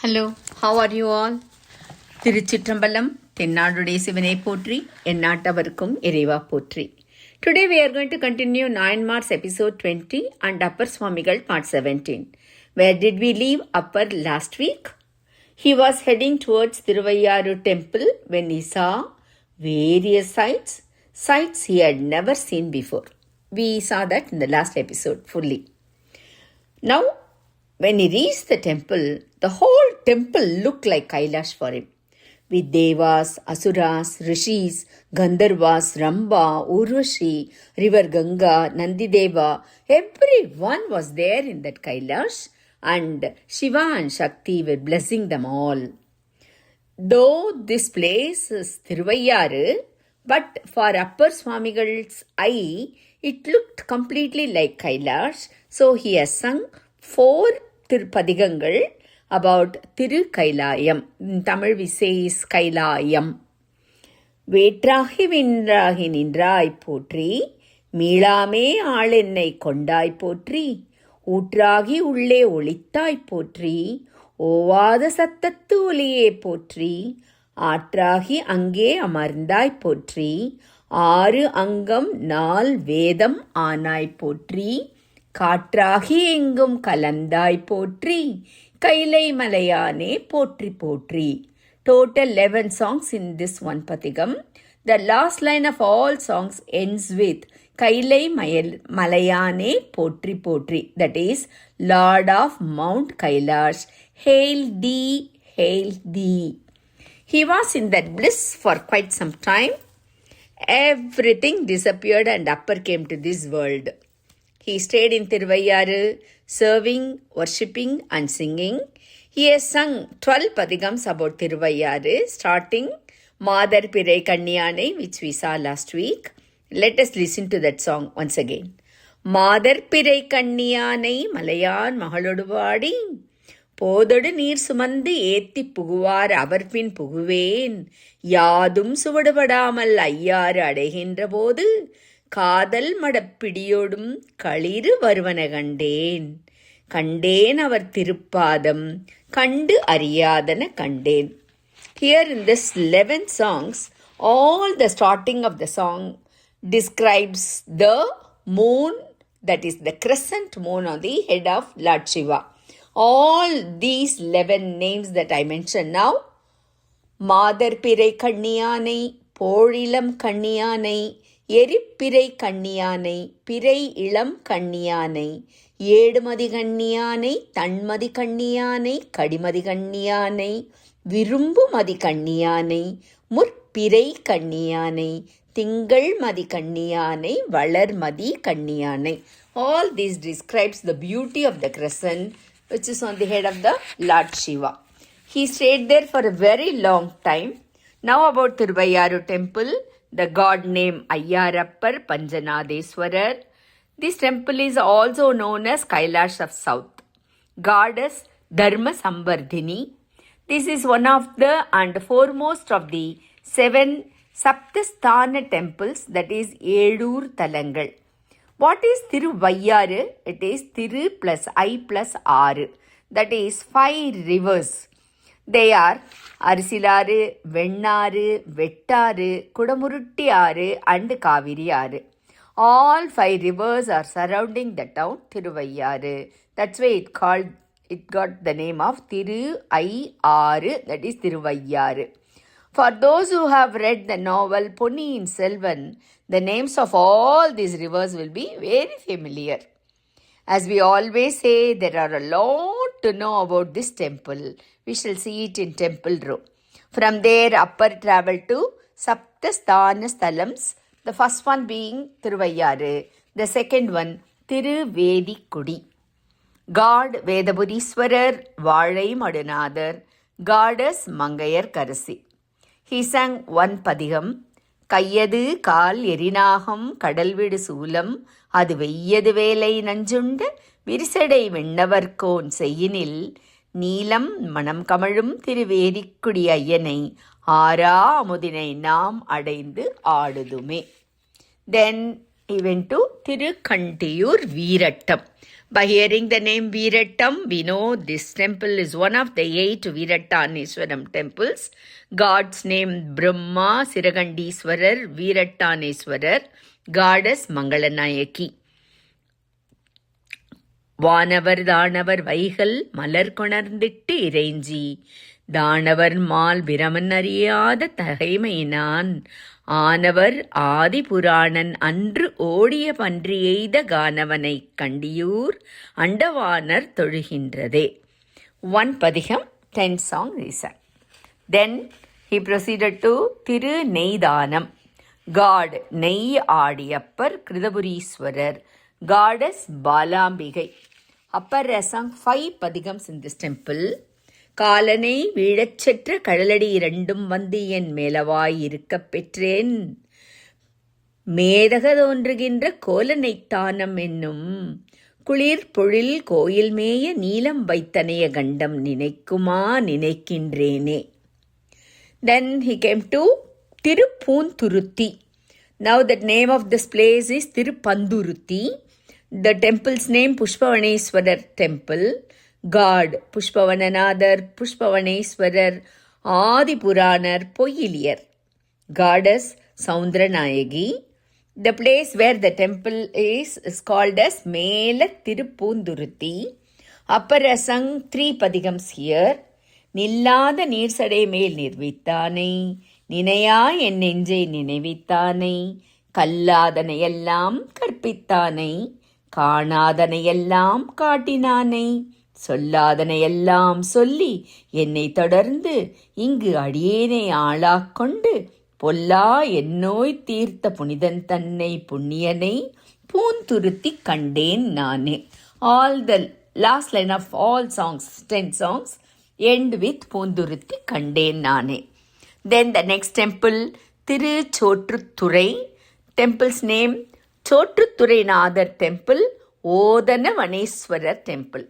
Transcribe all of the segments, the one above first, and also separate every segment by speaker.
Speaker 1: Hello, how are you all? திருச்சிற்றம்பலம் தென்னாடுடைய சிவனை போற்றி எந்நாட்டவர்க்கும் இறைவா போற்றி. Today we are going to continue 9 March episode 20 and Upper Swamigal part 17. Where did we leave Upper last week? He was heading towards Thiruvayyaru temple when he saw various sights he had never seen before. We saw that in the last episode fully. Now, when he reached the temple, the whole temple looked like Kailash for him. With Devas, Asuras, Rishis, Gandharvas, Ramba, Urvashi, River Ganga, Nandideva, everyone was there in that Kailash, and Shiva and Shakti were blessing them all. Though this place is Thiruvayyaru, but for Upper Swamigal's eye, it looked completely like Kailash, so he has sung 4 Tirupadigangal about Thiru Kailayam. In Tamil we say is Kailayam. வேற்றாகி வின்றாகி நின்றாய் போற்றி, மீளாமே ஆளென்னை கொண்டாய் போற்றி, ஊற்றாகி உள்ளே ஒளித்தாய் போற்றி, ஓவாத சத்தத்து ஒலியே போற்றி, ஆற்றாகி அங்கே அமர்ந்தாய் போற்றி, 6 அங்கம் 4 வேதம் ஆனாய் போற்றி, காற்றாகி எங்கும் கலந்தாய் போற்றி, கைலை மலையானே போற்றி போற்றி. Total 11 songs in this one Pathigam. The last line of all songs ends with Kailai Malayane Potri Potri. That is, Lord of Mount Kailash, hail thee, hail thee. He was in that bliss for quite some time. Everything disappeared and Upper came to this world. He stayed in Thiruvayyaru, serving, worshipping and singing. He has sung 12 Pathigams about Thiruvayyaru, starting Madar Pirai Kanniyanai, which we saw last week. Let us listen to that song once again. Madar Pirai Kanniyanai Malayan Mahaloduvadi, போதொடு நீர் சுமந்து ஏத்தி புகுவார் அவர்பின் புகுவேன், யாதும் சுவடுபடாமல் ஐயாறு அடைகின்ற போது காதல் மடப்பிடியோடும் களிறு வருவன கண்டேன், கண்டேன் அவர் திருப்பாதம் கண்டு அறியாதன கண்டேன். Here in this 11 songs, all the starting of the song describes the moon, that is the crescent moon on the head of Lord Shiva. All these 11 names that I mentioned now, Madar Pirai Kanniyanai, Porilam Kanniyanai, எரிப்பிரை கண்ணியானை, பிறை இளம் கண்ணியானை, ஏடுமதி கண்ணியானை, தன்மதி கண்ணியானை, கடிமதி கண்ணியானை, விரும்பு மதி கண்ணியானை, முற்பிறை கண்ணியானை, திங்கள் மதி கண்ணியானை, Valarmathi கண்ணியானை. All this describes the beauty of the crescent which is on the head of the Lord Shiva. He stayed there for a very long time. Now about Thiruvayyaru temple. The god name Ayyarappar Panjanadeswarar. This temple is also known as Kailash of South. Goddess Dharma Sambardhini. This is one of the and foremost of the 7 Saptasthana temples, that is Edur Talangal. What is Thiruvayyaru? It is Thiru plus I plus Aru. That is 5 rivers. They are Arisilaru, Vennaru, Vettaru, Kudamurutti Aru and Kaviri Aru. All 5 rivers are surrounding the town Thiruvayyaru. That's why it got the name of Thiru-I-Aru, that is Thiruvayyaru. For those who have read the novel Ponniyin Selvan, the names of all these rivers will be very familiar. As we always say, there are a lot to know about this temple. We shall see it in Temple Row. From there, Upper traveled to Saptasthana Sthalams, the first one being Thiruvayyaru, the second one Thiruvedikudi. God Vedapuriswarar, Vazhai Madunadar, Goddess Mangayar Karasi. He sang 1 Pathigam, கையது கால் எரிநாகம் கடல்விடு சூலம், அது வெய்யது வேலை நஞ்சுண்ட விரிசடை விண்ணவர்கோன் செய்யினில், நீலம் மனம் கமழும் திருவேதிக்குடி ஐயனை, ஆரா அமுதினை நாம் அடைந்து ஆடுதுமே. Then he went to Tirukantiyur Veerattam. By hearing the name Veerattam, we know this temple is one of the 8 Veerattaneswaram temples. God's name Brahma, Siragandiswarar, Veerattaneswarar, goddess Mangalanayaki. வானவர் தானவர் வைகள் மலர் கொணர்ந்திட்டு இறைஞ்சி தானவர் மால் பிரமன் அறியாத தகைமையினான் ஆனவர் ஆதி புராணன் அன்று ஓடிய பன்றி எய்த கானவனைக் கண்டியூர் அண்டவானர் தொழுகின்றதே. 1 பதிகம், 10 song reason. Then he proceeded to Thiru நெய்தானம். God நெய் ஆடியப்பர் Kritapureeswarar, goddess Balambigai. Upper sang 5 padigams in this temple. காலனை வீழச்செற்ற கடலடி இரண்டும் வந்து என் மேலவாய் இருக்கப் பெற்றேன் மேதக தோன்றுகின்ற கோலனைத்தானம் என்னும் குளிர் பொழில் கோயில் மேய நீலம் வைத்தனைய கண்டம் நினைக்குமா நினைக்கின்றேனே. Then he came to Tiruppoonthurutty. Now the name of this place is Tirupandurutty. The temple's name Pushpavaneswarar temple. God Pushpavananathar, Pushpavaneswarar, Adi Puranar, Poyiliyar. Goddess Soundranayagi. The place where the temple is called as Mela Tiruppoonthurutty. Upper Asang 3 padigams here. நில்லாத நீர் சடை மேல் நிர்வித்தானை நினையா என் நெஞ்சை நினைவித்தானை கல்லாதனையெல்லாம் கற்பித்தானை காணாதனையெல்லாம் காட்டினானை சொல்லாதனையெல்லாம் சொல்லி என்னை தொடர்ந்து இங்கு அடியேனை ஆளாக்கொண்டு பொல்லா என்னோய் தீர்த்த புனிதன் தன்னை புண்ணியனை பூந்துருத்தி கண்டேன் நானே. All the last line of all songs, 10 songs, end with Poonthuruthi கண்டேன் நானே. Then the next temple, Tiruchotruturai. Temple's name, Chotruturainathar temple, Odanavaneshwarar temple.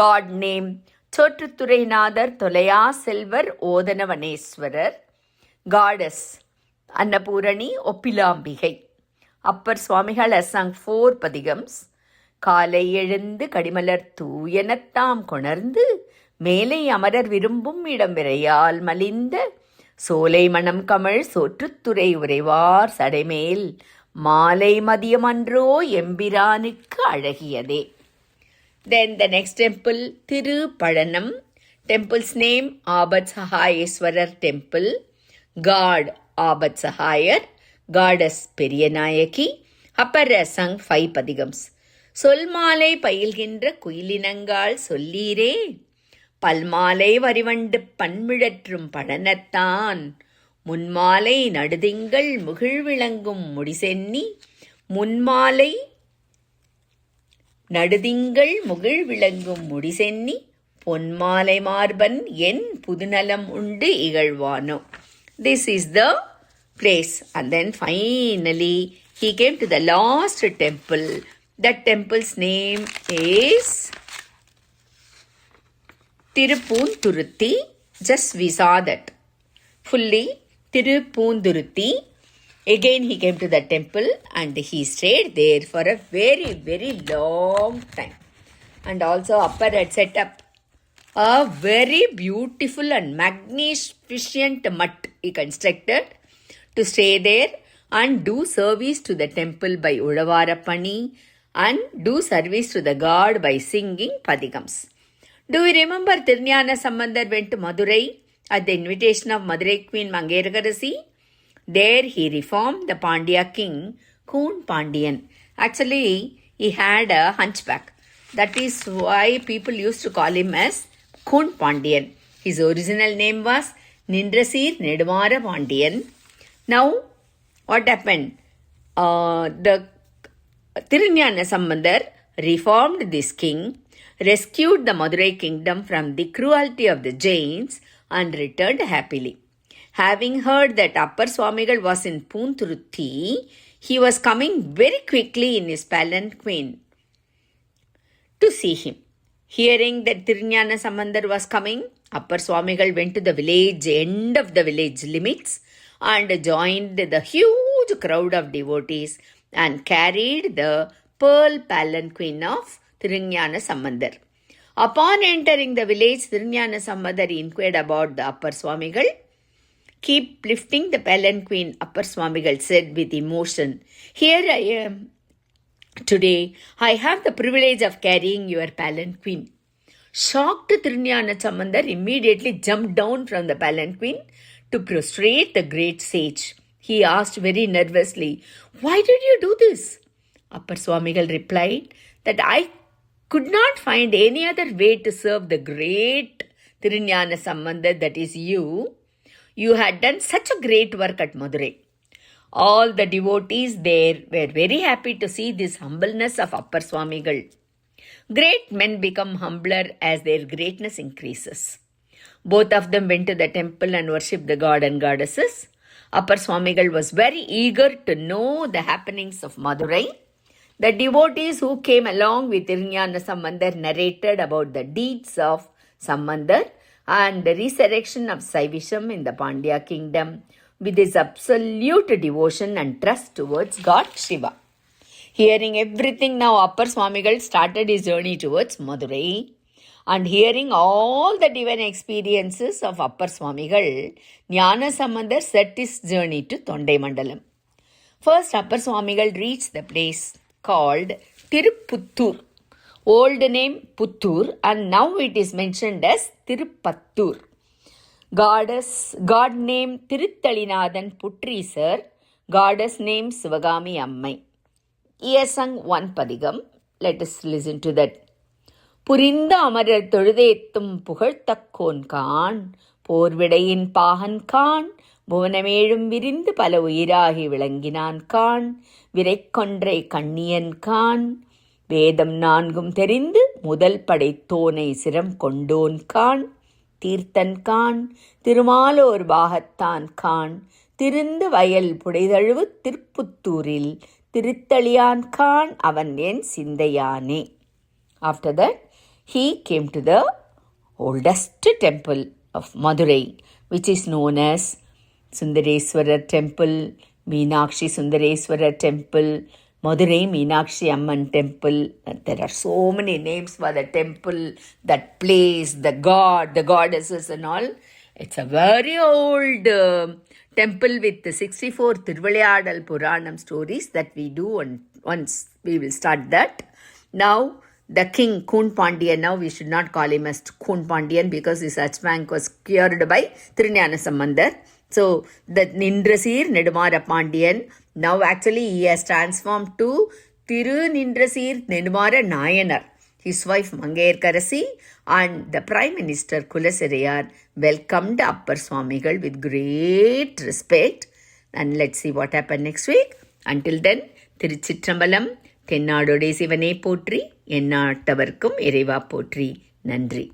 Speaker 1: God name, Chotruturainathar Tholaya Selvar Odanavaneshwarar. Goddess, Annapurani Oppilambigai. Upper Swamigal has sung 4 padigams. காலை எழுந்து கடிமலர் தூயனத்தாம் கொணர்ந்து மேலை அமரர் விரும்பும் இடம் விரையால் மலிந்த சோலை மணம் கமழ் சோற்றுத்துறை உரைவார் சடைமேல் மாலை மதியமன்றோ எம்பிரானுக்கு அழகியதே. Then the next temple, Tirupazhanam. Temple's name, Abhatsahayeswarar temple. God, Abhatsahayar. Goddess, Periyanayaki. Upper sang 5 padigams. சொல்மாலை பயில்கின்ற குயிலினங்கால் சொல்லீரே பல்மாலை வரிவண்டு பண்மிழற்றும் பழனத்தான் முன்மாலை நடுதிங்கள் முகிழ் விளங்கும் முடிசென்னி முன்மாலை நடுதிங்கள் முகிழ் விளங்கும் முடிசென்னி பொன்மாலை மார்பன் என் புதுநலம் உண்டு இகழ்வானோ. This is the place. And then finally he came to the last temple. That temple's name is Tiruppoonthurutty. Just we saw that fully. Tiruppoonthurutty. Again he came to the temple and he stayed there for a very, very long time. And also upper had set up a very beautiful and magnificent mutt he constructed to stay there and do service to the temple by Udavarapani and do service to the god by singing padigams. Do you remember Tirunjana Sambandar went to Madurai at the invitation of Madurai Queen Mangarakkarasi? There he reformed the Pandya king Koon Pandian. Actually, he had a hunchback. That is why people used to call him as Koon Pandian. His original name was Nindrasir Nedumara Pandian. Now, what happened? The Tirunjana Sambandar reformed this king, rescued the Madurai kingdom from the cruelty of the Jains and returned happily. Having heard that Upper Swamigal was in Poonthurutty, he was coming very quickly in his palanquin to see him. Hearing that Tirunjana Sambandar was coming, Upper Swamigal went to the village, end of the village limits, and joined the huge crowd of devotees and carried the pearl palanquin of Thirugnana Sambandar. Upon entering the village, Thirugnana Sambandar inquired about the Appar Swamigal. Keep lifting the palanquin, Appar Swamigal said with emotion. Here I am. Today, I have the privilege of carrying your palanquin. Shocked, Thirugnana Sambandar immediately jumped down from the palanquin to prostrate the great sage. He asked very nervously, "Why did you do this?" Appar Swamigal replied that I could not find any other way to serve the great Thirugnana Sambandar, that is you. You had done such a great work at Madurai. All the devotees there were very happy to see this humbleness of Appar Swamigal. Great men become humbler as their greatness increases. Both of them went to the temple and worshipped the god and goddesses. Appar Swamigal was very eager to know the happenings of Madurai. The devotees who came along with Thirugnana Sambandar narrated about the deeds of Sambandar and the resurrection of Saivisham in the Pandya kingdom with his absolute devotion and trust towards God Shiva. Hearing everything now, Appar Swamigal started his journey towards Madurai. And hearing all the divine experiences of Appar Swamigal, Jnana Sambandar set his journey to Thondai Mandalam. First, Appar Swamigal reached the place called Tiruputtur. Old name Puttur, and now it is mentioned as Tirupattur. God name Tiruthalinathan Putrisar, goddess name Sivagami Ammai. He has sung one padigam. Let us listen to that. புரிந்த அமரர் தொழுதேத்தும் புகழ்த்தக்கோன் கான் போர்விடையின் பாகன் கான் புவனமேழும் விரிந்து பல உயிராகி விளங்கினான் கான் விரைக்கொன்றை கண்ணியன் கான் வேதம் நான்கும் தெரிந்து முதல் படைத்தோனை சிரம் கொண்டோன் கான் தீர்த்தன் கான் திருமாலோர் பாகத்தான் கான் திருந்து வயல் புடைதழுவு திருப்புத்தூரில் திருத்தளியான் கான் அவன் என் சிந்தையானே. After that, he came to the oldest temple of Madurai, which is known as Sundareswarar Temple, Meenakshi Sundareswarar Temple, Madurai Meenakshi Amman Temple. There are so many names for the temple, that place, the god, the goddesses and all. It's a very old temple with the 64 Thiruvilayadal Puranam stories that we do, and once we will start that. Now, the king Koon Pandian, now we should not call him as Koon Pandian because his Achbank was cured by Thirugnana Sambandar. So the Nindrasir Nedumara Pandian, now actually he has transformed to Thiru Nindrasir Nedumara Nayanar. His wife Mangayarkarasi and the Prime Minister Kulasirayar welcomed Appar Swamigal with great respect. And let's see what happened next week. Until then, Tiruchitrambalam, தென்னாடுடைய சிவனே போற்றி, எந்நாட்டவர்க்கும் இறைவா போற்றி. நன்றி.